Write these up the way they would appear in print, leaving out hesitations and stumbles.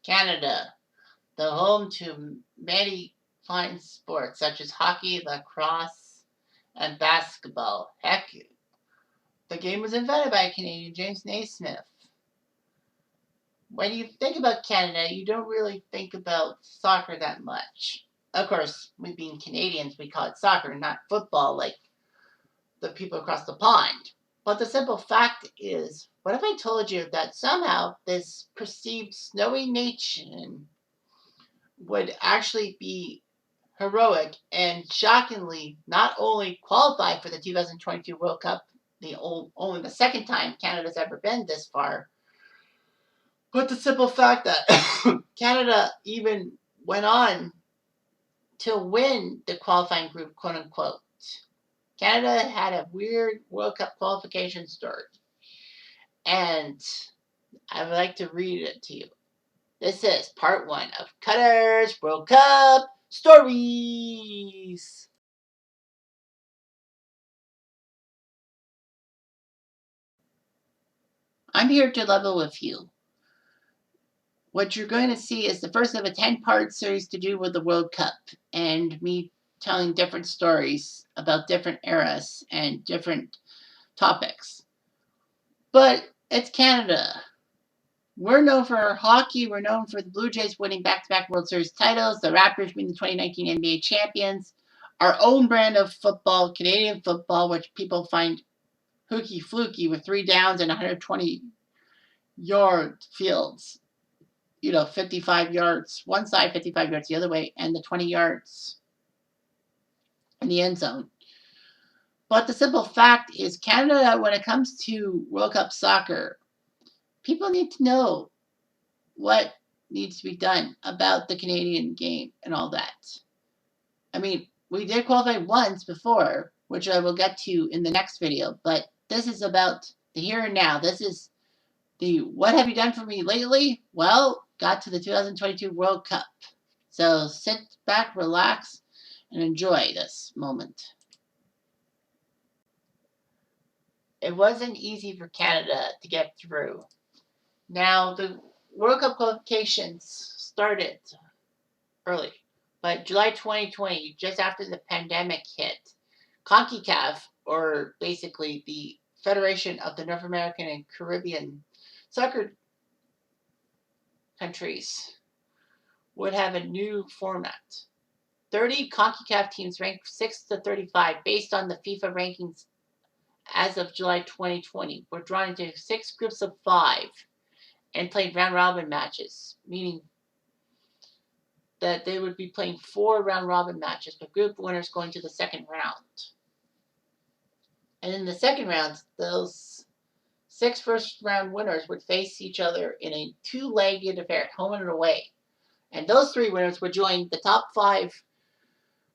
Canada, the home to many fine sports such as hockey, lacrosse, and basketball. Heck, the game was invented by a Canadian, James Naismith. When you think about Canada, you don't really think about soccer that much. Of course, we being Canadians, we call it soccer, not football like the people across the pond. But the simple fact is, what if I told you that somehow this perceived snowy nation would actually be heroic and shockingly not only qualify for the 2022 World Cup, only the second time Canada's ever been this far, but the simple fact that Canada even went on to win the qualifying group, quote unquote. Canada had a weird World Cup qualification story, and I would like to read it to you. This is part one of Cutter's World Cup Stories. I'm here to level with you. What you're going to see is the first of a 10-part series to do with the World Cup and me telling different stories about different eras and different topics. But it's Canada. We're known for our hockey. We're known for the Blue Jays winning back-to-back World Series titles, the Raptors being the 2019 NBA champions, our own brand of football, Canadian football, which people find hooky fluky with 3 downs and 120-yard fields. 55 yards one side, 55 yards the other way, and the 20 yards in the end zone. But the simple fact is, Canada, when it comes to World Cup soccer, people need to know what needs to be done about the Canadian game and all that. I mean, we did qualify once before, which I will get to in the next video, but this is about the here and now. This is the what have you done for me lately? Well, got to the 2022 World Cup. So sit back, relax, and enjoy this moment. It wasn't easy for Canada to get through. Now, the World Cup qualifications started early, but July 2020, just after the pandemic hit, CONCACAF, or basically the Federation of the North American and Caribbean Soccer Countries, would have a new format. 30 CONCACAF teams ranked 6 to 35 based on the FIFA rankings as of July 2020 were drawn into 6 groups of 5 and played round-robin matches, meaning that they would be playing 4 round-robin matches, with group winners going to the second round. And in the second round, those 6 first-round winners would face each other in a 2-legged affair, home and away. And those 3 winners would join the top 5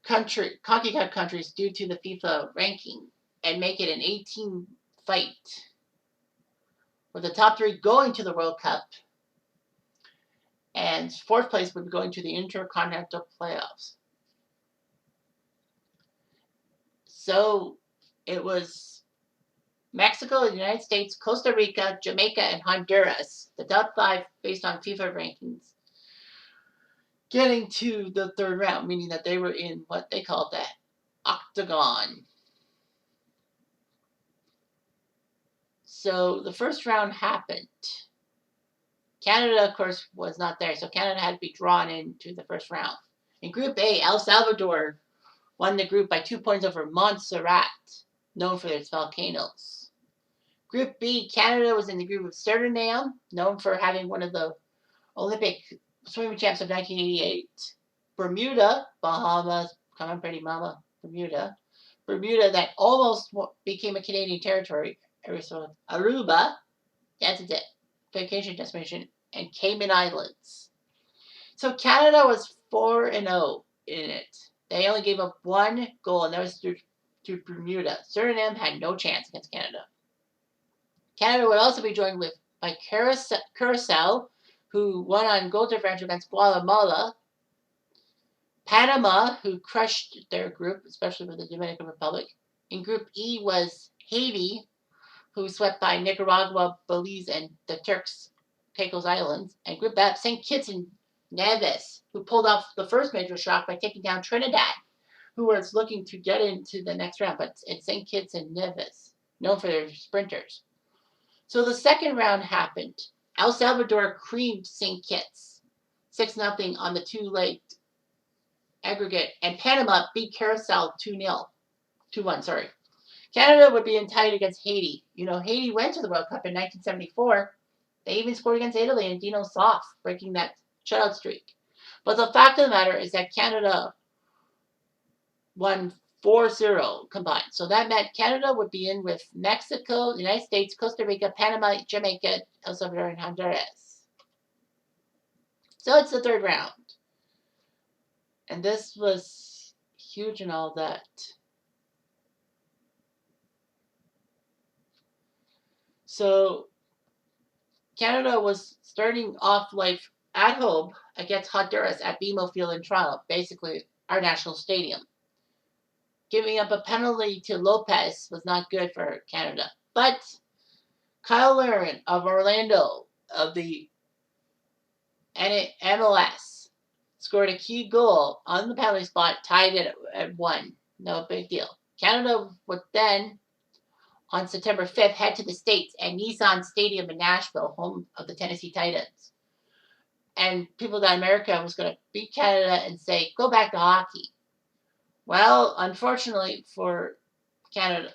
CONCACAF countries due to the FIFA ranking and make it an 18 fight, with the top 3 going to the World Cup, and 4th place would be going to the Intercontinental Playoffs. So it was Mexico, the United States, Costa Rica, Jamaica, and Honduras, the top 5 based on FIFA rankings, getting to the 3rd round, meaning that they were in what they called the octagon. So the first round happened. Canada, of course, was not there, so Canada had to be drawn into the first round. In Group A, El Salvador won the group by 2 points over Montserrat, known for its volcanoes. Group B, Canada was in the group of Suriname, known for having one of the Olympic swimming champs of 1988. Bermuda, Bahamas, come on, pretty mama, Bermuda, that almost became a Canadian territory. Aruba, that's a vacation destination, and Cayman Islands. So Canada was 4-0 in it. They only gave up 1 goal, and that was to Bermuda. Suriname had no chance against Canada. Canada would also be joined by Curacao, who won on goal differential against Guatemala. Panama, who crushed their group, especially with the Dominican Republic. In Group E was Haiti, who swept by Nicaragua, Belize, and the Turks Pecos Islands. And Group F, St. Kitts and Nevis, who pulled off the first major shock by taking down Trinidad, who was looking to get into the next round. But it's St. Kitts and Nevis, known for their sprinters. So the second round happened. El Salvador creamed St. Kitts 6-0 on the 2-leg aggregate, and Panama beat Carousel 2-1, sorry. Canada would be in tight against Haiti. You know, Haiti went to the World Cup in 1974. They even scored against Italy and Dino Sof, breaking that shutout streak. But the fact of the matter is that Canada won 4-0 combined. So that meant Canada would be in with Mexico, the United States, Costa Rica, Panama, Jamaica, El Salvador, and Honduras. So it's the third round. And this was huge and all that. So Canada was starting off life at home against Honduras at BMO Field in Toronto, basically our national stadium. Giving up a penalty to Lopez was not good for Canada. But Kyle Larin of Orlando of the MLS scored a key goal on the penalty spot, tied it at 1. No big deal. Canada would then, on September 5th, head to the States at Nissan Stadium in Nashville, home of the Tennessee Titans. And people in America was going to beat Canada and say, go back to hockey. Well, unfortunately for Canada,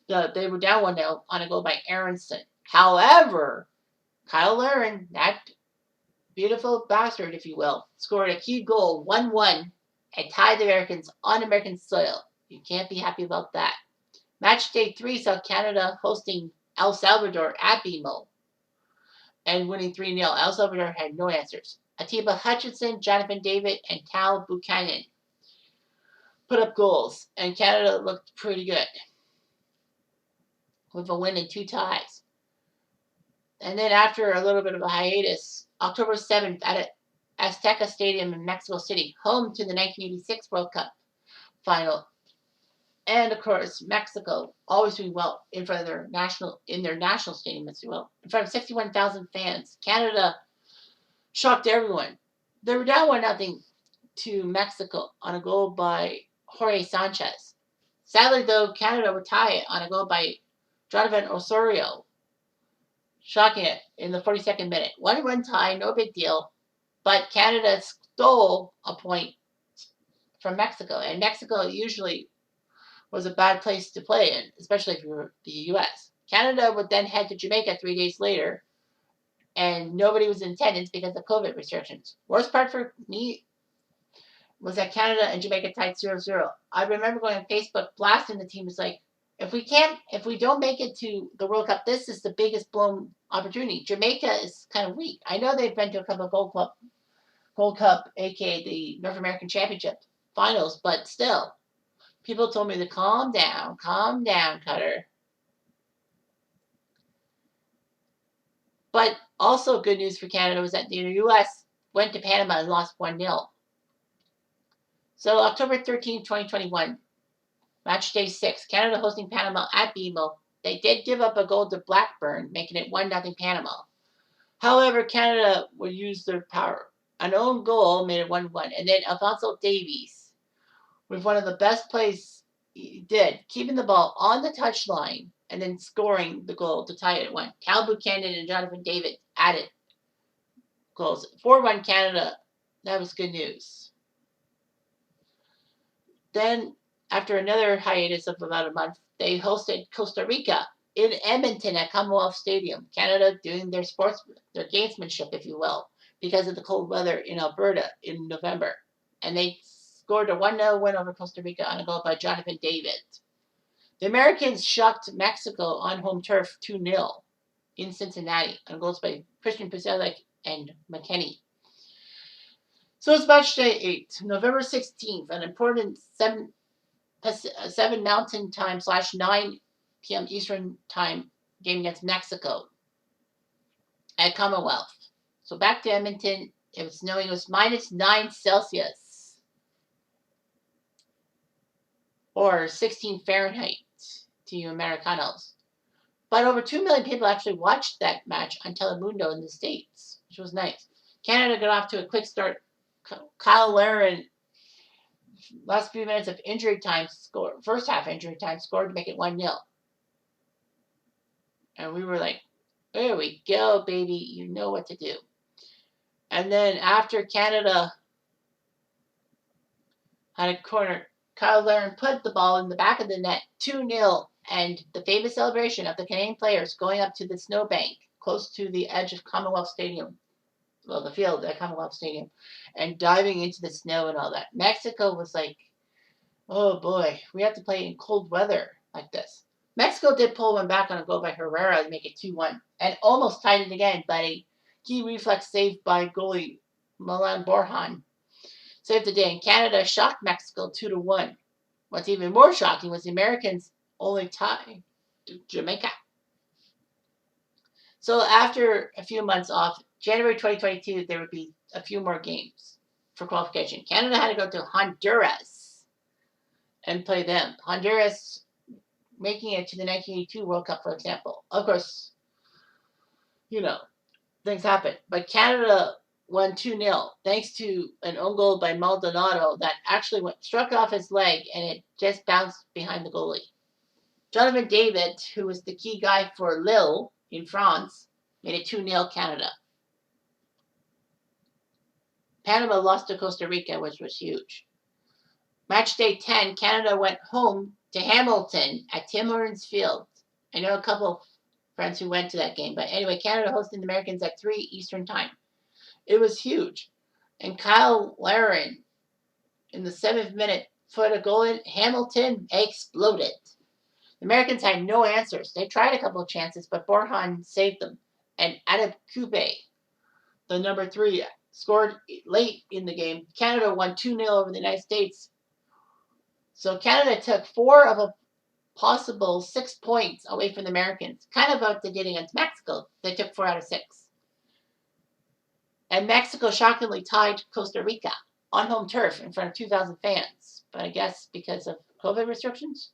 they were down 1-0 on a goal by Aronson. However, Kyle Larin, that beautiful bastard, if you will, scored a key goal, 1-1, and tied the Americans on American soil. You can't be happy about that. Match day 3 saw Canada hosting El Salvador at BMO and winning 3-0. El Salvador had no answers. Atiba Hutchinson, Jonathan David, and Tal Buchanan put up goals, and Canada looked pretty good with a win and 2 ties. And then after a little bit of a hiatus, October 7th at Azteca Stadium in Mexico City, home to the 1986 World Cup final. And of course, Mexico always doing well in front of their national stadium, as well, in front of 61,000 fans. Canada shocked everyone. They were down 1-0 to Mexico on a goal by Jorge Sanchez. Sadly, though, Canada would tie it on a goal by Jonathan Osorio, shocking it in the 42nd minute. 1-1 tie, no big deal, but Canada stole a point from Mexico, and Mexico usually was a bad place to play in, especially if you were the U.S. Canada would then head to Jamaica 3 days later, and nobody was in attendance because of COVID restrictions. Worst part for me was that Canada and Jamaica tied 0-0. I remember going on Facebook blasting the team. It's like, if we don't make it to the World Cup, this is the biggest blown opportunity. Jamaica is kind of weak. I know they've been to a couple of Gold Cup, aka the North American Championship finals, but still, people told me to calm down, Cutter. But also good news for Canada was that the U.S. went to Panama and lost 1-0. So October 13, 2021, match day 6, Canada hosting Panama at BMO. They did give up a goal to Blackburn, making it 1-0 Panama. However, Canada would use their power. An own goal made it 1-1. And then Alphonso Davies, with one of the best plays he did, keeping the ball on the touchline and then scoring the goal to tie it at 1. Tal Buchanan and Jonathan David added goals. 4-1 Canada. That was good news. Then, after another hiatus of about a month, they hosted Costa Rica in Edmonton at Commonwealth Stadium. Canada doing their gamesmanship, if you will, because of the cold weather in Alberta in November. And they scored a 1-0 win over Costa Rica on a goal by Jonathan David. The Americans shocked Mexico on home turf 2-0 in Cincinnati on goals by Christian Pulisic and McKennie. So it's match day 8, November 16th, an important 7 Mountain Time / 9 p.m. Eastern Time game against Mexico at Commonwealth. So back to Edmonton. It was snowing. It was -9 Celsius or 16 Fahrenheit to you Americanos. But over 2 million people actually watched that match on Telemundo in the States, which was nice. Canada got off to a quick start. Kyle Larin, last few minutes of injury time, scored, first half injury time, scored to make it 1-0. And we were like, there we go, baby. You know what to do. And then after Canada had a corner, Kyle Larin put the ball in the back of the net, 2-0. And the famous celebration of the Canadian players going up to the snowbank close to the edge of Commonwealth Stadium, well, the field at Commonwealth Stadium, and diving into the snow and all that. Mexico was like, oh boy, we have to play in cold weather like this. Mexico did pull one back on a goal by Herrera to make it 2-1 and almost tied it again, but a key reflex save by goalie Milan Borjan saved the day. And Canada shocked Mexico 2-1. What's even more shocking was the Americans only tied to Jamaica. So after a few months off, January 2022, there would be a few more games for qualification. Canada had to go to Honduras and play them. Honduras making it to the 1982 World Cup, for example. Of course, things happen. But Canada won 2-0 thanks to an own goal by Maldonado that actually struck off his leg and it just bounced behind the goalie. Jonathan David, who was the key guy for Lille in France, made it 2-0 Canada. Panama lost to Costa Rica, which was huge. Match day 10, Canada went home to Hamilton at Tim Hortons Field. I know a couple of friends who went to that game. But anyway, Canada hosted the Americans at 3 Eastern Time. It was huge. And Kyle Larin, in the 7th minute, put a goal in. Hamilton exploded. The Americans had no answers. They tried a couple of chances, but Borjan saved them. And Adep Coupe, the number 3, scored late in the game. Canada won 2-0 over the United States. So Canada took 4 of a possible 6 points away from the Americans. Kind of what they did against Mexico. They took 4 out of 6. And Mexico shockingly tied Costa Rica on home turf in front of 2,000 fans. But I guess because of COVID restrictions.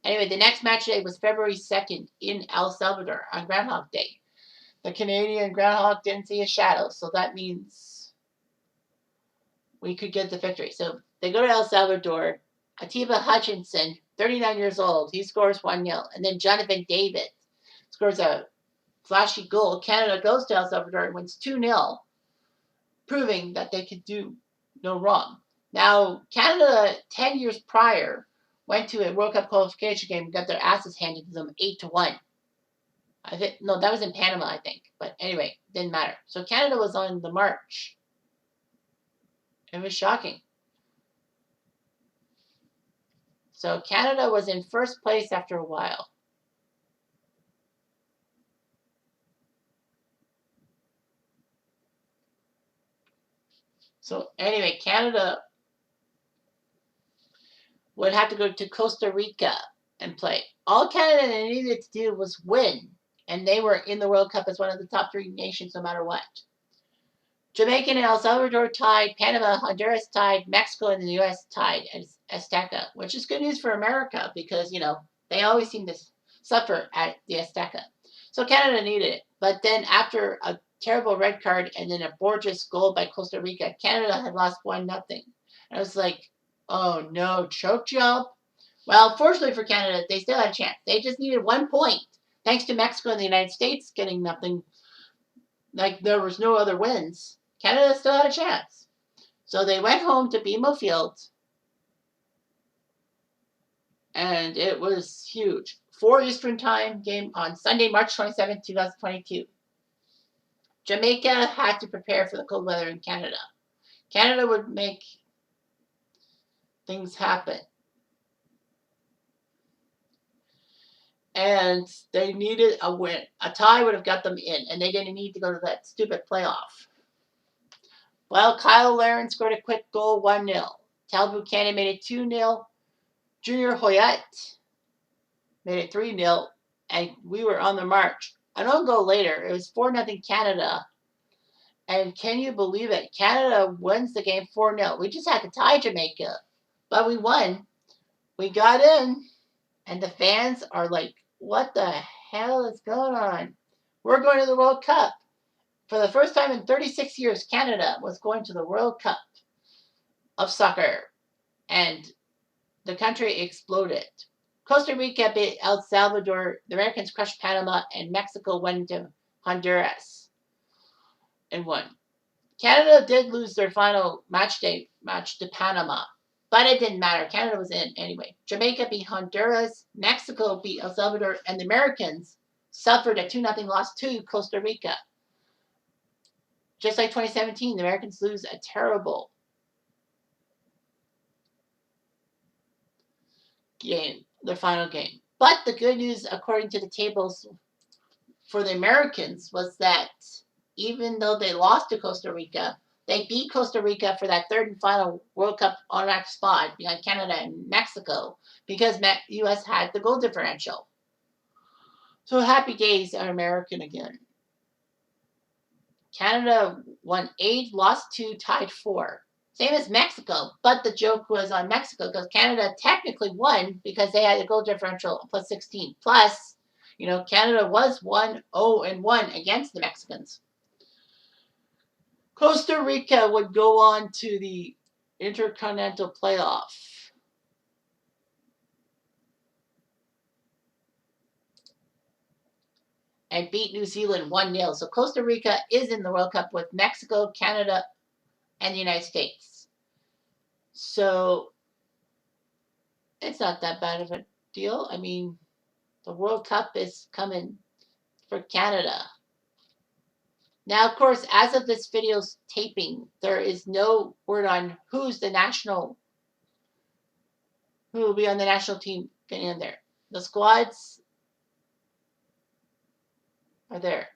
Anyway, the next match day was February 2nd in El Salvador on Groundhog Day. The Canadian Groundhog didn't see a shadow, so that means we could get the victory. So they go to El Salvador. Atiba Hutchinson, 39 years old, he scores 1-0. And then Jonathan David scores a flashy goal. Canada goes to El Salvador and wins 2-0, proving that they could do no wrong. Now, Canada, 10 years prior, went to a World Cup qualification game and got their asses handed to them 8-1. No, that was in Panama, I think. But anyway, didn't matter. So Canada was on the march. It was shocking. So Canada was in first place after a while. So anyway, Canada would have to go to Costa Rica and play. All Canada needed to do was win, and they were in the World Cup as one of the top 3 nations no matter what. Jamaica and El Salvador tied, Panama, Honduras tied, Mexico and the U.S. tied at Azteca, which is good news for America because, they always seem to suffer at the Azteca. So Canada needed it. But then after a terrible red card and then a gorgeous goal by Costa Rica, Canada had lost 1-0. And I was like, oh no, choke job? Well, fortunately for Canada, they still had a chance. They just needed 1 point. Thanks to Mexico and the United States getting nothing, like there was no other wins, Canada still had a chance. So they went home to BMO Field, and it was huge. 4 Eastern Time game on Sunday, March 27, 2022. Jamaica had to prepare for the cold weather in Canada. Canada would make things happen. And they needed a win. A tie would have got them in, and they didn't need to go to that stupid playoff. Well, Kyle Larin scored a quick goal, 1-0. Tal Buchanan made it 2-0. Junior Hoyat made it 3-0, and we were on the march. An own goal later, it was 4-0 Canada. And can you believe it? Canada wins the game 4-0. We just had to tie Jamaica, but we won. We got in, and the fans are like what the hell is going on? We're going to the World Cup. For the first time in 36 years, Canada was going to the World Cup of soccer, and the country exploded. Costa Rica beat El Salvador, the Americans crushed Panama, and Mexico went to Honduras and won. Canada did lose their final match to Panama, but it didn't matter. Canada was in anyway. Jamaica beat Honduras, Mexico beat El Salvador, and the Americans suffered a 2-0 loss to Costa Rica. Just like 2017, the Americans lose a terrible game, their final game. But the good news, according to the tables for the Americans, was that even though they lost to Costa Rica, they beat Costa Rica for that third and final World Cup automatic spot behind Canada and Mexico because U.S. had the goal differential. So happy days are American again. Canada won 8, lost 2, tied 4. Same as Mexico, but the joke was on Mexico because Canada technically won because they had a goal differential plus 16. Plus, Canada was 1-0-1 against the Mexicans. Costa Rica would go on to the Intercontinental Playoff. And beat New Zealand 1-0. So Costa Rica is in the World Cup with Mexico, Canada, and the United States. So it's not that bad of a deal. I mean, the World Cup is coming for Canada. Now, of course, as of this video's taping, there is no word on who will be on the national team getting in there. The squads are there.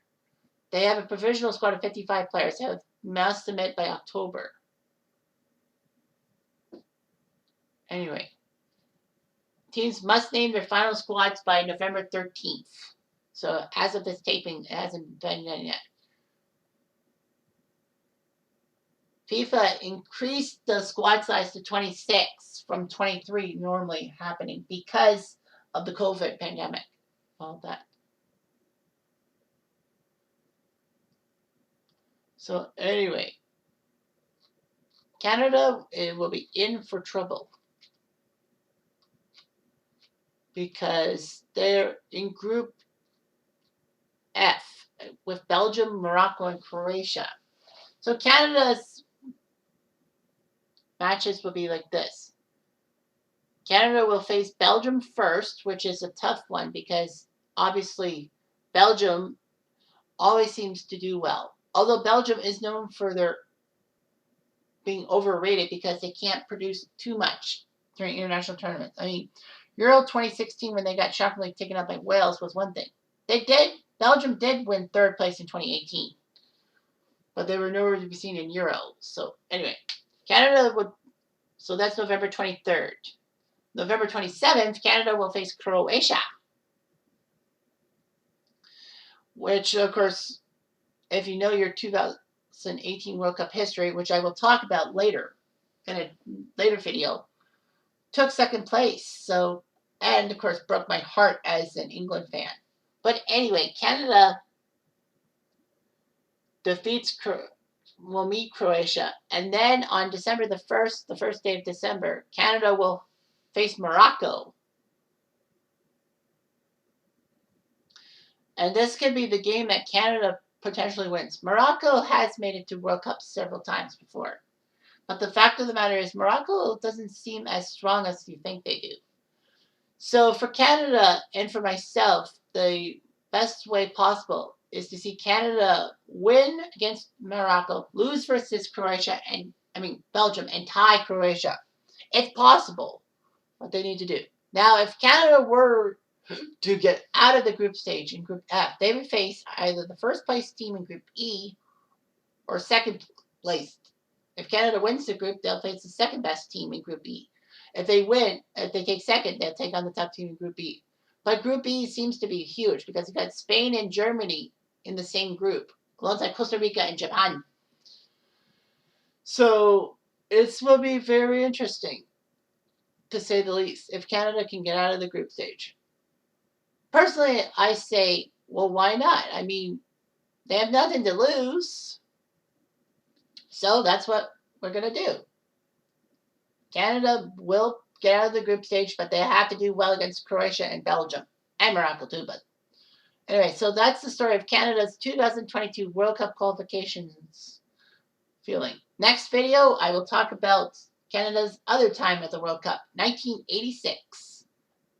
They have a provisional squad of 55 players that must submit by October. Anyway, teams must name their final squads by November 13th. So as of this taping, it hasn't been done yet. FIFA increased the squad size to 26 from 23 normally happening because of the COVID pandemic. All that. So anyway, Canada will be in for trouble because they're in Group F with Belgium, Morocco, and Croatia. So Canada's matches will be like this. Canada will face Belgium first, which is a tough one because obviously Belgium always seems to do well. Although Belgium is known for their being overrated because they can't produce too much during international tournaments. I mean, Euro 2016 when they got shockingly taken out by Wales was one thing. Belgium did win 3rd place in 2018. But they were nowhere to be seen in Euro. So anyway, so that's November 23rd. November 27th, Canada will face Croatia. Which, of course, if you know your 2018 World Cup history, which I will talk about later in a later video, took 2nd place. So, and of course, broke my heart as an England fan. But anyway, Canada will meet Croatia. And then on December the 1st, the first day of December, Canada will face Morocco. And this could be the game that Canada potentially wins. Morocco has made it to World Cups several times before. But the fact of the matter is Morocco doesn't seem as strong as you think they do. So for Canada and for myself, the best way possible is to see Canada win against Morocco, lose versus Belgium, and tie Croatia. It's possible what they need to do. Now, if Canada were to get out of the group stage in Group F, they would face either the first place team in Group E or second place. If Canada wins the group, they'll face the second best team in Group E. If they take second, they'll take on the top team in Group E. But Group E seems to be huge because you've got Spain and Germany in the same group, alongside Costa Rica and Japan. So it will be very interesting, to say the least, if Canada can get out of the group stage. Personally, I say, well, why not? I mean, they have nothing to lose. So that's what we're going to do. Canada will get out of the group stage, but they have to do well against Croatia and Belgium and Morocco too. But anyway, so that's the story of Canada's 2022 World Cup qualifications feeling. Next video, I will talk about Canada's other time at the World Cup, 1986,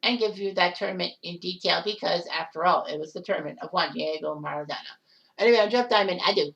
and give you that tournament in detail because, after all, it was the tournament of one Diego Maradona. Anyway, I'm Jeff Diamond. Adieu.